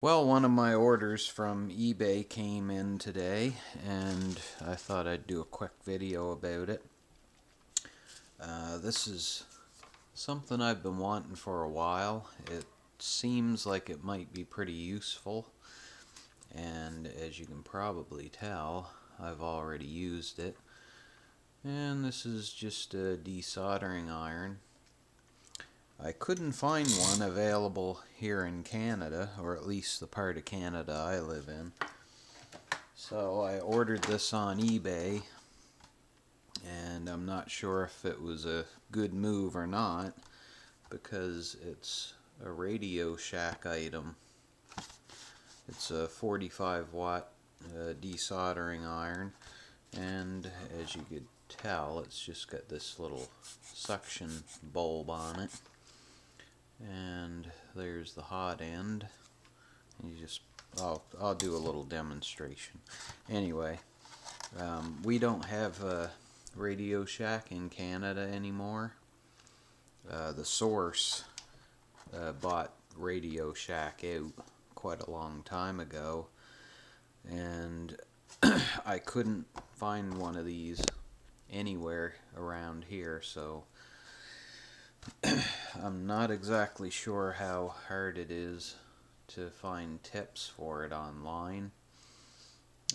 Well, one of my orders from eBay came in today, and I thought I'd do a quick video about it. This is something I've been wanting for a while. It seems like it might be pretty useful, and as you can probably tell, I've already used it. And this is just a desoldering iron. I couldn't find one available here in Canada, or at least the part of Canada I live in. So I ordered this on eBay, and I'm not sure if it was a good move or not, because it's a Radio Shack item. It's a 45 watt desoldering iron, and as you could tell, it's just got this little suction bulb on it, and there's the hot end. You just I'll do a little demonstration. Anyway, we don't have a Radio Shack in Canada anymore. The Source bought Radio Shack out quite a long time ago, and I couldn't find one of these anywhere around here, so I'm not exactly sure how hard it is to find tips for it online.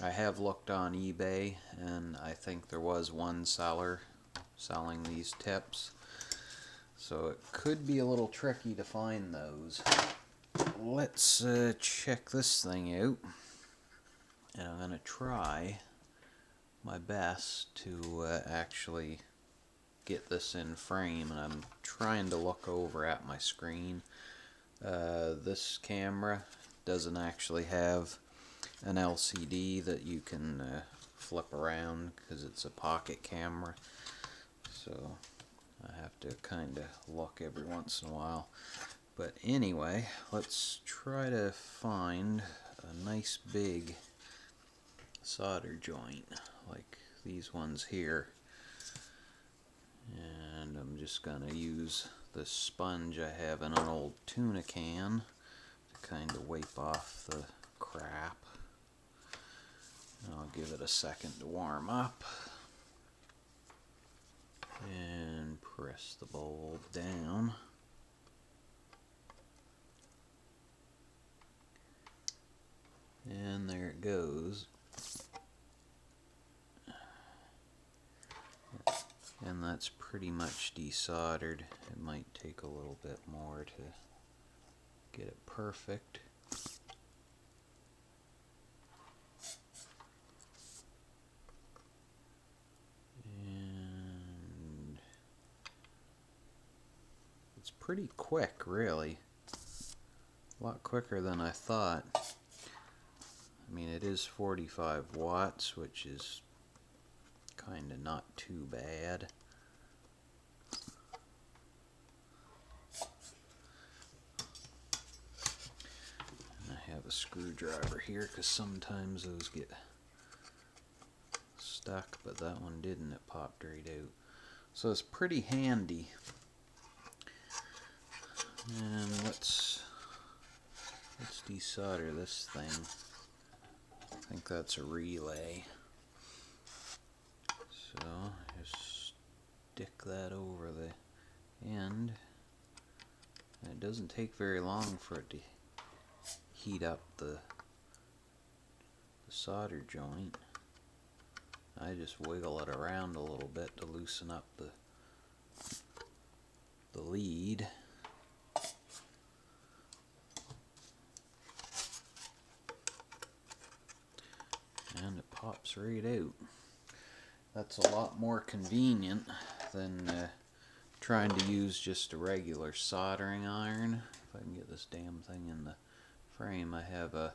I have looked on eBay, and I think there was one seller selling these tips, so it could be a little tricky to find those. Let's check this thing out, and I'm going to try my best to actually get this in frame, and I'm trying to look over at my screen. This camera doesn't actually have an LCD that you can flip around because it's a pocket camera, so I have to kind of look every once in a while. But anyway, let's try to find a nice big solder joint like these ones here, and I'm just gonna use the sponge I have in an old tuna can to kind of wipe off the crap. I'll give it a second to warm up and press the bulb down. And there it goes. And that's pretty much desoldered. It might take a little bit more to get it perfect. And it's pretty quick, really. A lot quicker than I thought. I mean, it is 45 watts, which is kind of not too bad. And I have a screwdriver here because sometimes those get stuck, but that one didn't. It popped right out. So it's pretty handy. And let's desolder this thing. I think that's a relay. So just stick that over the end. And it doesn't take very long for it to heat up the solder joint. I just wiggle it around a little bit to loosen up the lead. And it pops right out. That's a lot more convenient than trying to use just a regular soldering iron. If I can get this damn thing in the frame. I have a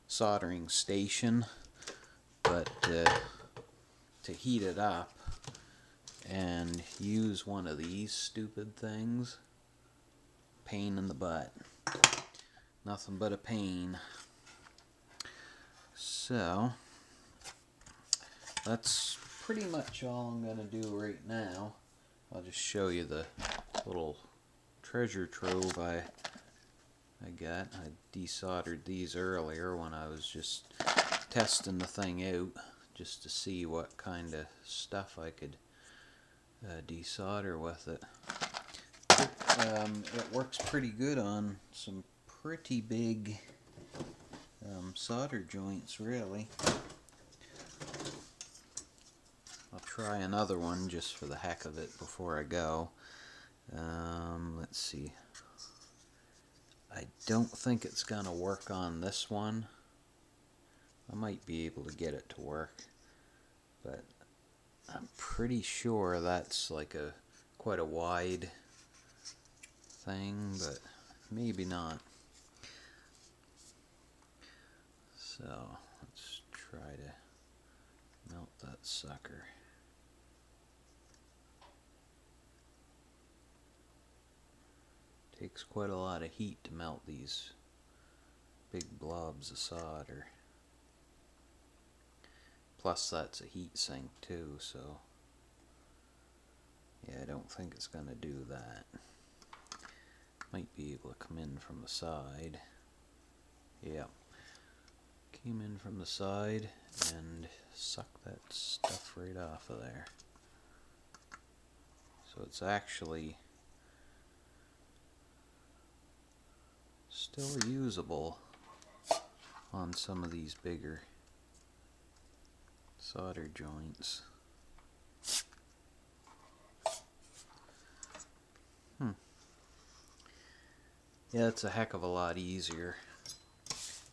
soldering station, but to heat it up and use one of these stupid things, pain in the butt. Nothing but a pain. So that's pretty much all I'm going to do right now. I'll just show you the little treasure trove I I got. I desoldered these earlier when I was just testing the thing out, just to see what kind of stuff I could desolder with it. It works pretty good on some pretty big solder joints, really. I'll try another one just for the heck of it before I go. Let's see. I don't think it's gonna work on this one. I might be able to get it to work, but I'm pretty sure that's like quite a wide thing, but maybe not. So let's try to melt that sucker. Takes quite a lot of heat to melt these big blobs of solder. Plus that's a heat sink too, so yeah, I don't think it's gonna do that. Might be able to come in from the side. Yeah, came in from the side and suck that stuff right off of there. So it's actually still usable on some of these bigger solder joints. Yeah, it's a heck of a lot easier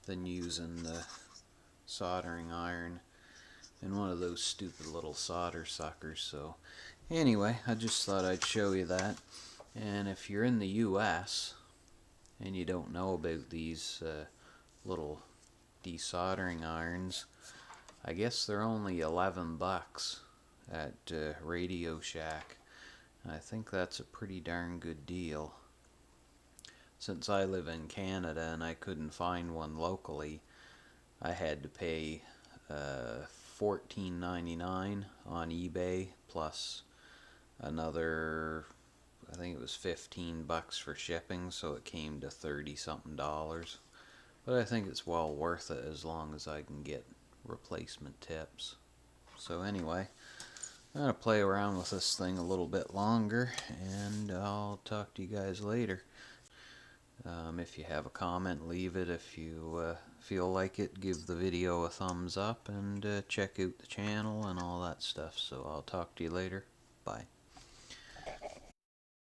than using the soldering iron and one of those stupid little solder suckers. So anyway, I just thought I'd show you that. And if you're in the US and you don't know about these little desoldering irons, I guess they're only 11 bucks at Radio Shack. I think that's a pretty darn good deal. Since I live in Canada and I couldn't find one locally, I had to pay $14.99 on eBay plus another, I think it was 15 bucks for shipping, so it came to 30 something dollars. But I think it's well worth it as long as I can get replacement tips. So anyway, I'm going to play around with this thing a little bit longer, and I'll talk to you guys later. If you have a comment, leave it. If you feel like it, give the video a thumbs up, and check out the channel and all that stuff. So I'll talk to you later. Bye.